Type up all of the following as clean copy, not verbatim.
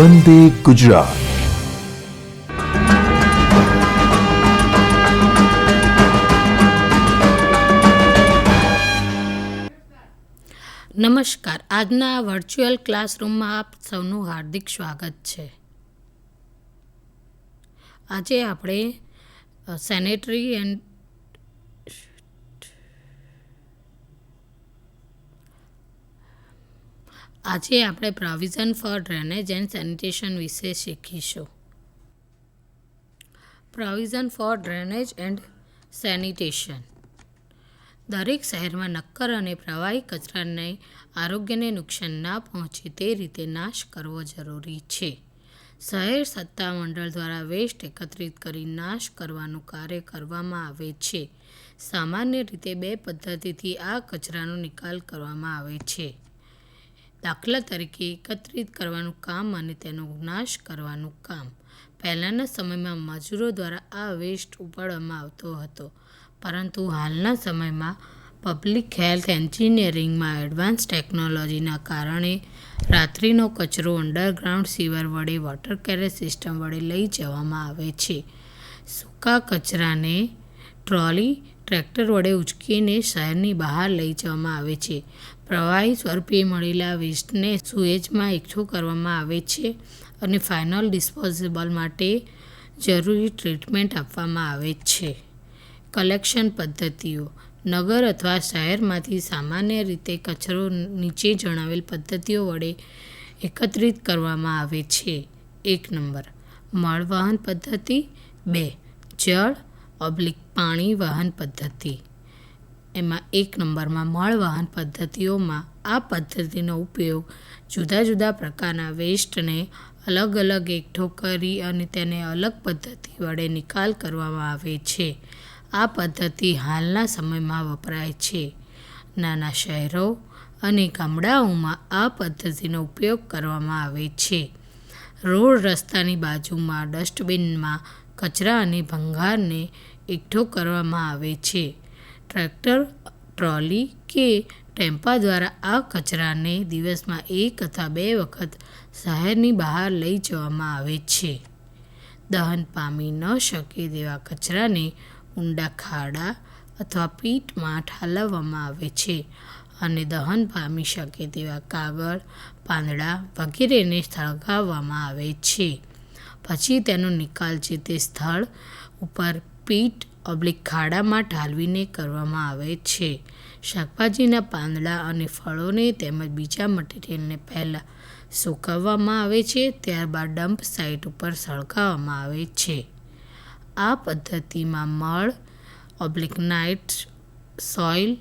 વંદે ગુજરાત. નમસ્કાર. આજના વર્ચ્યુઅલ ક્લાસરૂમમાં આપ સૌનું હાર્દિક સ્વાગત છે. આજે આપણે provision four drainage and sanitation વિશે શીખીશું. Provision four drainage and sanitation. દરેક શહેરમાં નક્કર અને પ્રવાહી કચરાને આરોગ્યને નુકસાન ના પહોંચે તે રીતે નાશ કરવો જરૂરી છે. શહેર સત્તામંડળ દ્વારા વેસ્ટ એકત્રિત કરી નાશ કરવાનું કાર્ય કરવામાં આવે છે. સામાન્ય રીતે બે પદ્ધતિથી આ કચરાનો નિકાલ કરવામાં આવે છે. દાખલા તરીકે એકત્રિત કરવાનું કામ અને તેનો નાશ કરવાનું કામ. પહેલાંના સમયમાં મજૂરો દ્વારા આ વેસ્ટ ઉપાડવામાં આવતો હતો, પરંતુ હાલના સમયમાં પબ્લિક હેલ્થ એન્જિનિયરિંગમાં એડવાન્સ ટેકનોલોજીના કારણે રાત્રિનો કચરો અંડરગ્રાઉન્ડ સીવર વડે વોટર કેરેજ સિસ્ટમ વડે લઈ જવામાં આવે છે. સૂકા કચરાને ટ્રોલી ટ્રેક્ટર વડે ઉંચકીને શહેરની બહાર લઈ જવામાં આવે છે. પ્રવાહી સ્વરૂપે મળેલા વેસ્ટને સુએજમાં એકઠું કરવામાં આવે છે અને ફાઇનલ ડિસ્પોઝેબલ માટે જરૂરી ટ્રીટમેન્ટ આપવામાં આવે છે. કલેક્શન પદ્ધતિઓ. નગર અથવા શહેરમાંથી સામાન્ય રીતે કચરો નીચે જણાવેલ પદ્ધતિઓ વડે એકત્રિત કરવામાં આવે છે. 1 નંબર મળ વહન પદ્ધતિ. 2 જળ/પાણી વહન પદ્ધતિ. એમાં 1 નંબરમાં મળ વહન પદ્ધતિઓમાં આ પદ્ધતિનો ઉપયોગ જુદા જુદા પ્રકારના વેસ્ટને અલગ અલગ એકઠો કરી અને તેને અલગ પદ્ધતિ વડે નિકાલ કરવામાં આવે છે. આ પદ્ધતિ હાલના સમયમાં વપરાય છે. નાના શહેરો અને ગામડાઓમાં આ પદ્ધતિનો ઉપયોગ કરવામાં આવે છે. રોડ રસ્તાની બાજુમાં ડસ્ટબિનમાં કચરા અને ભંગારને એકઠો કરવામાં આવે છે. ટ્રેક્ટર, ટ્રોલી કે ટેમ્પા દ્વારા આ કચરાને દિવસમાં 1 અથવા 2 વખત શહેરની બહાર લઈ જવામાં આવે છે. દહન પામી ન શકે તેવા કચરાને ઊંડા ખાડા અથવા પીટમાં ઠાલવવામાં આવે છે અને દહન પામી શકે તેવા કાગળ, પાંદડા વગેરેને સળગાવવામાં આવે છે. પછી તેનો નિકાલ જે તે સ્થળ ઉપર પીટ/ખાડામાં ઠાલવીને કરવામાં આવે છે. શાકભાજીના પાંદડા અને ફળોને તેમજ બીજા મટીરિયલને પહેલાં સૂકવવામાં આવે છે, ત્યારબાદ ડમ્પ સાઇટ ઉપર સળગાવવામાં આવે છે. આ પદ્ધતિમાં મળ/નાઇટ સોઇલ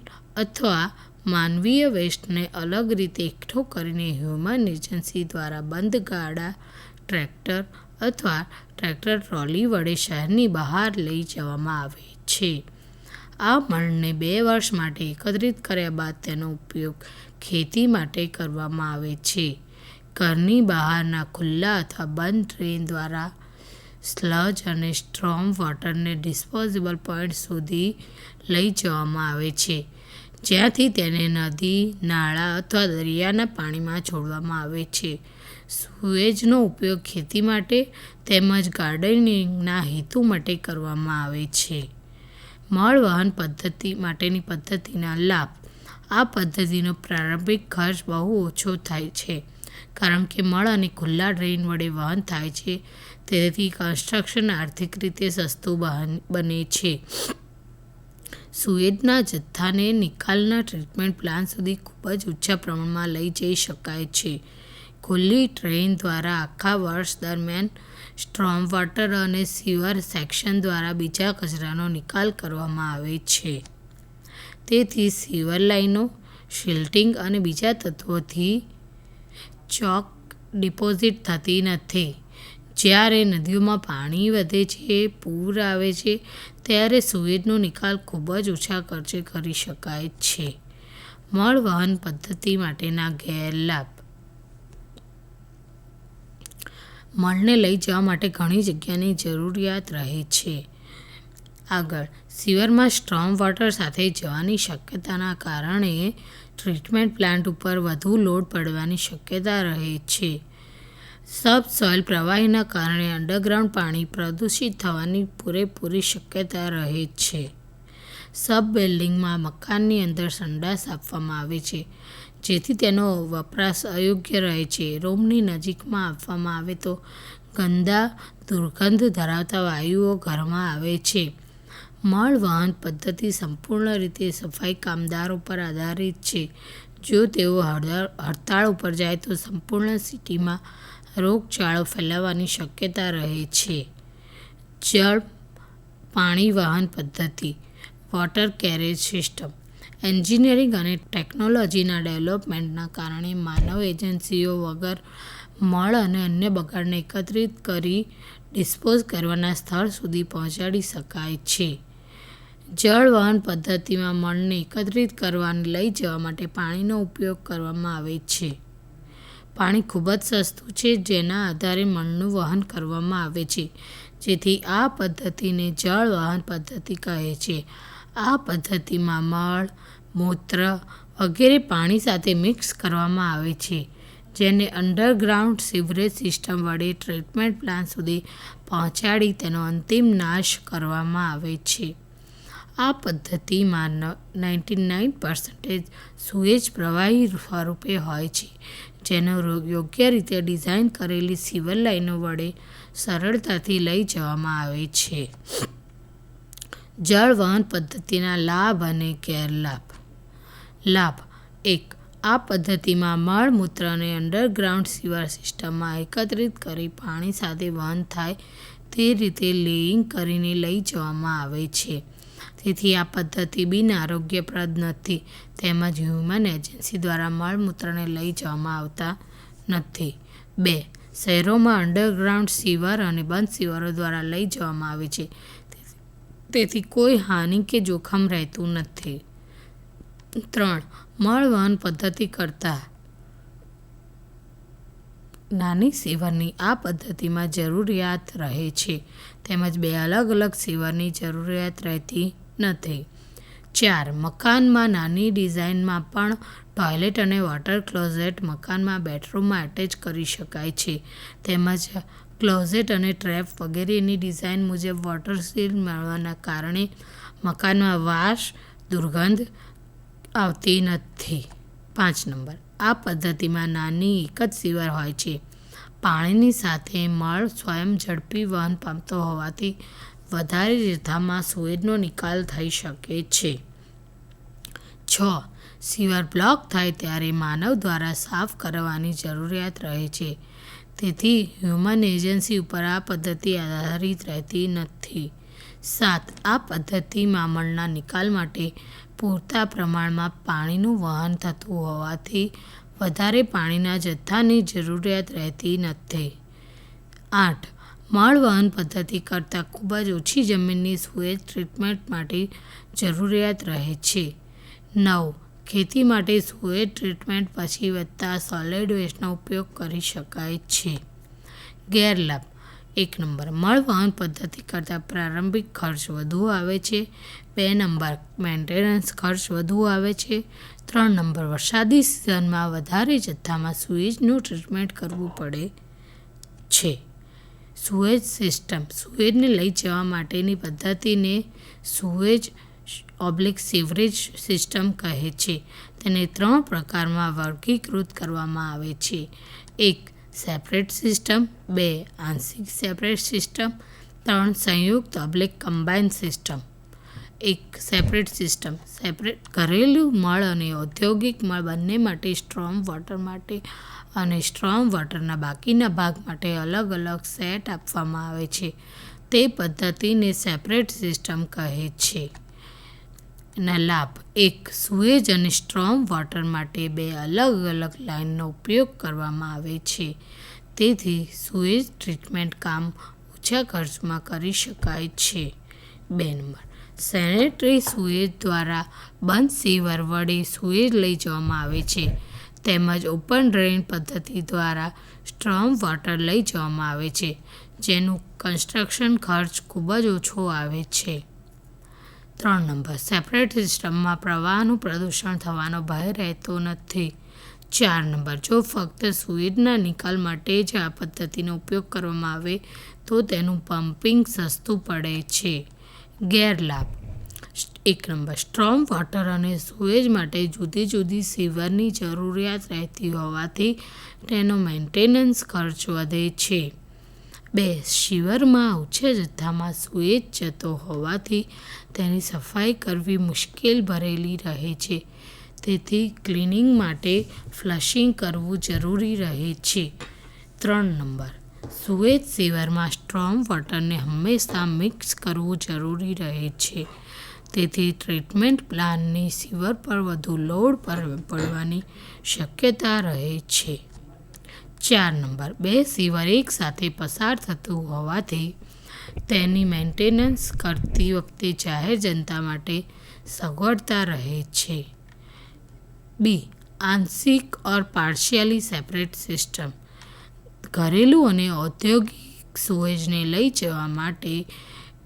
અથવા માનવીય વેસ્ટને અલગ રીતે એકઠો કરીને હ્યુમન એજન્સી દ્વારા બંધ ગાડા, ટ્રેક્ટર અથવા ટ્રેક્ટર ટ્રોલી વડે શહેરની બહાર લઈ જવામાં આવે છે. આ મળને 2 વર્ષ માટે એકત્રિત કર્યા બાદ તેનો ઉપયોગ ખેતી માટે કરવામાં આવે છે. ઘરની બહારના ખુલ્લા અથવા બંધ ડ્રેન દ્વારા સ્લજ અને સ્ટ્રોમ વોટરને ડિસ્પોઝેબલ પોઇન્ટ સુધી લઈ જવામાં આવે છે, જ્યાંથી તેને નદી, નાળા અથવા દરિયાના પાણીમાં છોડવામાં આવે છે. સુએજનો ઉપયોગ ખેતી માટે તેમજ ગાર્ડનિંગના હેતુ માટે કરવામાં આવે છે. મળ વહન પદ્ધતિ માટેની પદ્ધતિના લાભ. આ પદ્ધતિનો પ્રારંભિક ખર્ચ બહુ ઓછો થાય છે, કારણ કે મળ અને ખુલ્લા ડ્રેન વડે વહન થાય છે, તેથી કન્સ્ટ્રક્શન આર્થિક રીતે સસ્તું બને છે. સુએજના જથ્થાને નિકાલના ટ્રીટમેન્ટ પ્લાન્ટ સુધી ખૂબ જ ઓછા પ્રમાણમાં લઈ જઈ શકાય છે. ખુલ્લી ડ્રેન દ્વારા આખા વર્ષ દરમિયાન સ્ટ્રોમ વોટર અને સીવર સેક્શન દ્વારા બીજા કચરાનો નિકાલ કરવામાં આવે છે. તેથી સીવર લાઈનો, શિલ્ટિંગ અને બીજા તત્વોથી ચોક ડિપોઝિટ થતી નથી. જ્યારે નદીઓમાં પાણી વધે છે, પૂર આવે છે, ત્યારે સુએજનો નિકાલ ખૂબ જ ઓછા ખર્ચે કરી શકાય છે. મળ વહન પદ્ધતિ માટેના ગેરલાભ. મળને લઈ જવા માટે ઘણી જગ્યાની જરૂરિયાત રહે છે. આગળ સીવરમાં સ્ટ્રોમ વોટર સાથે જવાની શક્યતાના કારણે ટ્રીટમેન્ટ પ્લાન્ટ ઉપર વધુ લોડ પડવાની શક્યતા રહે છે. સબસોઇલ પ્રવાહીના કારણે અંડરગ્રાઉન્ડ પાણી પ્રદૂષિત થવાની પૂરેપૂરી શક્યતા રહે છે. સબ બિલ્ડિંગમાં મકાનની અંદર સંડાસ આપવામાં આવે છે, જેથી તેનો વપરાશ અયોગ્ય રહે છે. રૂમની નજીકમાં આપવામાં આવે તો ગંદા, દુર્ગંધ ધરાવતા વાયુઓ ઘરમાં આવે છે. મળ વહન પદ્ધતિ સંપૂર્ણ રીતે સફાઈ કામદારો પર આધારિત છે. જો તેઓ હડતાળ ઉપર જાય તો સંપૂર્ણ સિટીમાં રોગચાળો ફેલાવાની શક્યતા રહે છે. જળ પાણી વહન પદ્ધતિ વોટર કેરેજ સિસ્ટમ એન્જિનિયરિંગ અને ટેકનોલોજીના ડેવલપમેન્ટના કારણે માનવ એજન્સીઓ વગર મળ અને અન્ય બગાડને એકત્રિત કરી ડિસ્પોઝ કરવાના સ્થળ સુધી પહોંચાડી શકાય છે. જળ વહન પદ્ધતિમાં મળને એકત્રિત કરવાને લઈ જવા માટે પાણીનો ઉપયોગ કરવામાં આવે છે. પાણી ખૂબ જ સસ્તું છે, જેના આધારે મળનું વહન કરવામાં આવે છે, જેથી આ પદ્ધતિને જળ વહન પદ્ધતિ કહે છે. આ પદ્ધતિમાં મળ, મૂત્ર વગેરે પાણી સાથે મિક્સ કરવામાં આવે છે, જેને અંડરગ્રાઉન્ડ સીવરેજ સિસ્ટમ વડે ટ્રીટમેન્ટ પ્લાન્ટ સુધી પહોંચાડી તેનો અંતિમ નાશ કરવામાં આવે છે. આ પદ્ધતિમાં 99% સુએજ પ્રવાહી સ્વરૂપે હોય છે, જેનો યોગ્ય રીતે ડિઝાઇન કરેલી સીવર લાઇનો વડે સરળતાથી લઈ જવામાં આવે છે. જળ વહન પદ્ધતિના લાભ અને ગેરલાભ. લાભ 1. આ પદ્ધતિમાં મળ, મૂત્ર અને અંડરગ્રાઉન્ડ સીવર સિસ્ટમમાં એકત્રિત કરી પાણી સાથે વહન થાય તે રીતે લેઇંગ કરીને લઈ જવામાં આવે છે. તેથી આ પદ્ધતિ બિન આરોગ્યપ્રદ નથી, તેમજ હ્યુમન એજન્સી દ્વારા મળમૂત્રને લઈ જવામાં આવતા નથી. 2. શહેરોમાં અંડરગ્રાઉન્ડ સીવર અને બંધ સીવરો દ્વારા લઈ જવામાં આવે છે, તેથી કોઈ હાનિ કે જોખમ રહેતું નથી. 3. મળ વહન પદ્ધતિ કરતાં નાની સીવરની આ પદ્ધતિમાં જરૂરિયાત રહે છે, તેમજ 2 અલગ અલગ સીવરની જરૂરિયાત રહેતી નથી. 4. મકાનમાં નાની ડિઝાઇનમાં પણ ટોયલેટ અને વોટર ક્લોઝેટ મકાનમાં બેડરૂમમાં એટેચ કરી શકાય છે, તેમજ ક્લોઝેટ અને ટ્રેપ વગેરેની ડિઝાઇન મુજબ વોટર સીલ મળવાના કારણે મકાનમાં વાસ, દુર્ગંધ આવતી નથી. 5. આ પદ્ધતિમાં નાની એક જ સીવર હોય છે. પાણીની સાથે મળ સ્વયં ઝડપી વહન પામતો હોવાથી વધારે જથ્થામાં સુએજનો નિકાલ થઈ શકે છે. 6. સીવર બ્લોક થાય ત્યારે માનવ દ્વારા સાફ કરવાની જરૂરિયાત રહે છે, તેથી હ્યુમન એજન્સી ઉપર આ પદ્ધતિ આધારિત રહેતી નથી. 7. આ પદ્ધતિમાં મળના નિકાલ માટે પૂરતા પ્રમાણમાં પાણીનું વહન થતું હોવાથી વધારે પાણીના જથ્થાની જરૂરિયાત રહેતી નથી. 8. મળ વહન પદ્ધતિ કરતાં ખૂબ જ ઓછી જમીનની સુએજ ટ્રીટમેન્ટ માટે જરૂરિયાત રહે છે. 9. ખેતી માટે સુએજ ટ્રીટમેન્ટ પછી વધતા સોલિડ વેસ્ટનો ઉપયોગ કરી શકાય છે. ગેરલાભ. 1. મળ વહન પદ્ધતિ કરતાં પ્રારંભિક ખર્ચ વધુ આવે છે. 2. મેન્ટેનન્સ ખર્ચ વધુ આવે છે. 3. વરસાદી સિઝનમાં વધારે જથ્થામાં સુએજનું ટ્રીટમેન્ટ કરવું પડે છે. Sewage system. સુએજને લઈ જવા માટેની પદ્ધતિને સુએજ/સીવરેજ સિસ્ટમ કહે છે. તેને 3 પ્રકારમાં વર્ગીકૃત કરવામાં આવે છે. 1. Separate system. 2. આંશિક સેપરેટ સિસ્ટમ. 3. સંયુક્ત/કમ્બાઇન્ડ સિસ્ટમ. 1. Separate system. ઘરેલું મળ અને ઔદ્યોગિક મળ બંને માટે સ્ટ્રોમ વોટર માટે અને સ્ટ્રોમ વોટરના બાકીના ભાગ માટે અલગ અલગ સેટ આપવામાં આવે છે. તે પદ્ધતિને સેપરેટ સિસ્ટમ કહે છે. ના લાભ. 1. સુએજ અને સ્ટ્રોમ વોટર માટે 2 અલગ અલગ લાઇનનો ઉપયોગ કરવામાં આવે છે, તેથી સુએજ ટ્રીટમેન્ટ કામ ઓછા ખર્ચમાં કરી શકાય છે. 2. સેનેટરી સુએજ દ્વારા બંધ સીવર વડે સુએજ લઈ જવામાં આવે છે, તેમજ ઓપન ડ્રેઇન પદ્ધતિ દ્વારા સ્ટ્રોમ વોટર લઈ જવામાં આવે છે, જેનું કન્સ્ટ્રક્શન ખર્ચ ખૂબ જ ઓછો આવે છે. 3. સેપરેટ સિસ્ટમમાં પ્રવાહનું પ્રદૂષણ થવાનો ભય રહેતો નથી. 4 નંબર, જો ફક્ત સુએઝના નિકાલ માટે જ આ પદ્ધતિનો ઉપયોગ કરવામાં આવે તો તેનું પમ્પિંગ સસ્તું પડે છે. ગેરલાભ: 1 નંબર, સ્ટ્રોમ વોટર અને સુએઝ માટે જુદી જુદી સીવરની જરૂરિયાત રહેતી હોવાથી તેનો મેન્ટેનન્સ ખર્ચ વધે છે. 2 સીવરમાં ઓછા જથ્થામાં સુએઝ જતો હોવાથી તેની સફાઈ કરવી મુશ્કેલ ભરેલી રહે છે, તેથી ક્લિનિંગ માટે ફ્લશિંગ કરવું જરૂરી રહે છે. 3 નંબર, સુએઝ સીવરમાં સ્ટ્રોમ વોટરને હંમેશા મિક્સ કરવું જરૂરી રહે છે, તેથી ટ્રીટમેન્ટ પ્લાન્ટની સીવર પર વધુ લોડ પડવાની શક્યતા રહે છે. 4 નંબર, 2 સીવર એકસાથે પસાર થતું હોવાથી તેની મેન્ટેનન્સ કરતી વખતે જાહેર જનતા માટે સગવડતા રહે છે. બી, આંશિક ઓર પાર્શિયલી સેપરેટ સિસ્ટમ: ઘરેલું અને ઔદ્યોગિક સુએઝને લઈ જવા માટે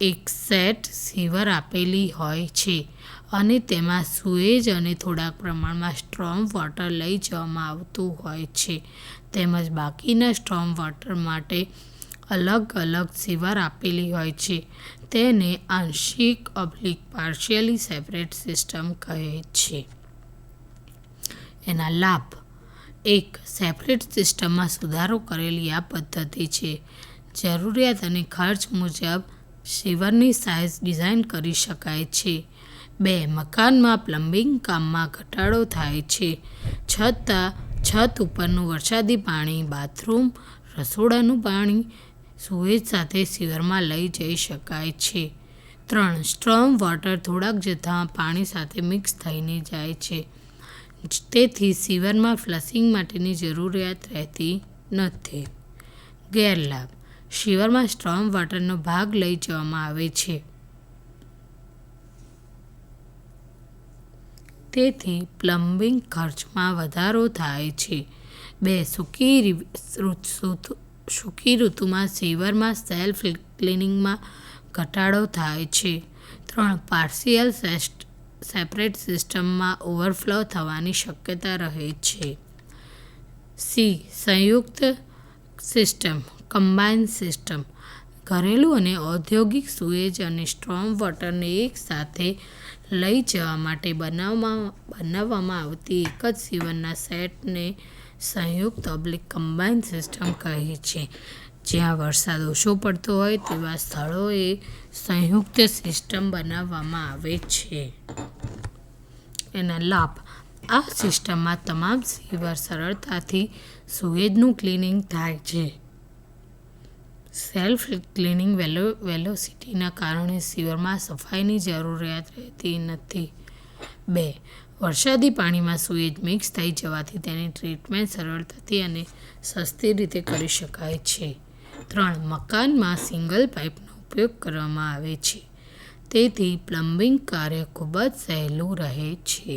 એક સેટ સીવર આપેલી હોય છે અને તેમાં સુએઝ અને થોડા પ્રમાણમાં સ્ટ્રોમ વોટર લઈ જવામાં આવતું હોય છે, તેમજ બાકીના સ્ટ્રોમ વોટર માટે અલગ અલગ સીવર આપેલી હોય છે. તેને આંશિક/પાર્શિયલી સેપરેટ સિસ્ટમ કહે છે. એના લાભ: 1. સેપરેટ સિસ્ટમમાં સુધારો કરેલી આ પદ્ધતિ છે. જરૂરિયાત અને ખર્ચ મુજબ સીવરની સાઇઝ ડિઝાઇન કરી શકાય છે. 2. મકાનમાં પ્લમ્બિંગ કામમાં ઘટાડો થાય છે. છત ઉપરનું વરસાદી પાણી, બાથરૂમ, રસોડાનું પાણી સુએઝ સાથે સીવરમાં લઈ જઈ શકાય છે. 3. સ્ટ્રોમ વોટર થોડાક જથ્થામાં પાણી સાથે મિક્સ થઈને જાય છે, તેથી સીવરમાં ફ્લશિંગ માટેની જરૂરિયાત રહેતી નથી. ગેરલાભ: સીવરમાં સ્ટ્રોમ વોટરનો ભાગ લઈ જવામાં આવે છે, તેથી પ્લમ્બિંગ ખર્ચમાં વધારો થાય છે. 2. સૂકી ઋતુમાં સીવરમાં સેલ્ફ ક્લિનિંગમાં ઘટાડો થાય છે. 3. પાર્શિયલ સેપરેટ સિસ્ટમમાં ઓવરફ્લો થવાની શક્યતા રહે છે. સી, સંયુક્ત સિસ્ટમ કમ્બાઇન્ડ સિસ્ટમ: ઘરેલું અને ઔદ્યોગિક સુએઝ અને સ્ટ્રોમ વોટરને એકસાથે લઈ જવા માટે બનાવવામાં આવતી એક જ સીવરના સેટને સંયુક્ત/કમ્બાઇન્ડ સિસ્ટમ કહે છે. જ્યાં વરસાદ ઓછો પડતો હોય તેવા સ્થળોએ સંયુક્ત સિસ્ટમ બનાવવામાં આવે છે. એના લાભ: આ સિસ્ટમમાં તમામ સીવર સરળતાથી સુએઝનું ક્લિનિંગ થાય છે. સેલ્ફ ક્લિનિંગ વેલોસિટીના કારણે સીવરમાં સફાઈની જરૂરિયાત રહેતી નથી. 2. વરસાદી પાણીમાં સુએઝ મિક્સ થઈ જવાથી તેની ટ્રીટમેન્ટ સરળતાથી અને સસ્તી રીતે કરી શકાય છે. 3. મકાનમાં સિંગલ પાઇપનો ઉપયોગ કરવામાં આવે છે, તેથી પ્લમ્બિંગ કાર્ય ખૂબ જ સહેલું રહે છે.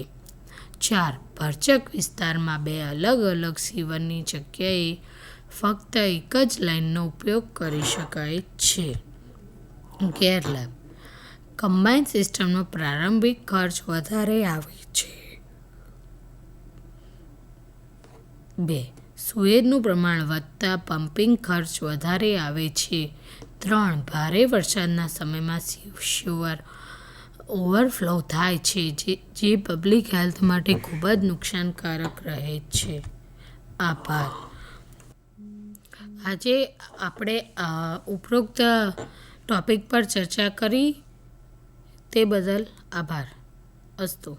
4. ભરચક વિસ્તારમાં 2 અલગ અલગ સીવરની જગ્યાએ ફક્ત એક જ લાઇનનો ઉપયોગ કરી શકાય છે. ગેરલાભ: કમ્બાઇન્ડ સિસ્ટમનો પ્રારંભિક ખર્ચ વધારે આવે છે. 2. સુએઝનું પ્રમાણ વધતા પમ્પિંગ ખર્ચ વધારે આવે છે. 3. ભારે વરસાદના સમયમાં સીવર ઓવરફ્લો થાય છે, જે પબ્લિક હેલ્થ માટે ખૂબ જ નુકસાનકારક રહે છે. આભાર. આજે આપણે ઉપરોક્ત ટોપિક પર ચર્ચા કરી તે બદલ આભાર. અસ્તુ.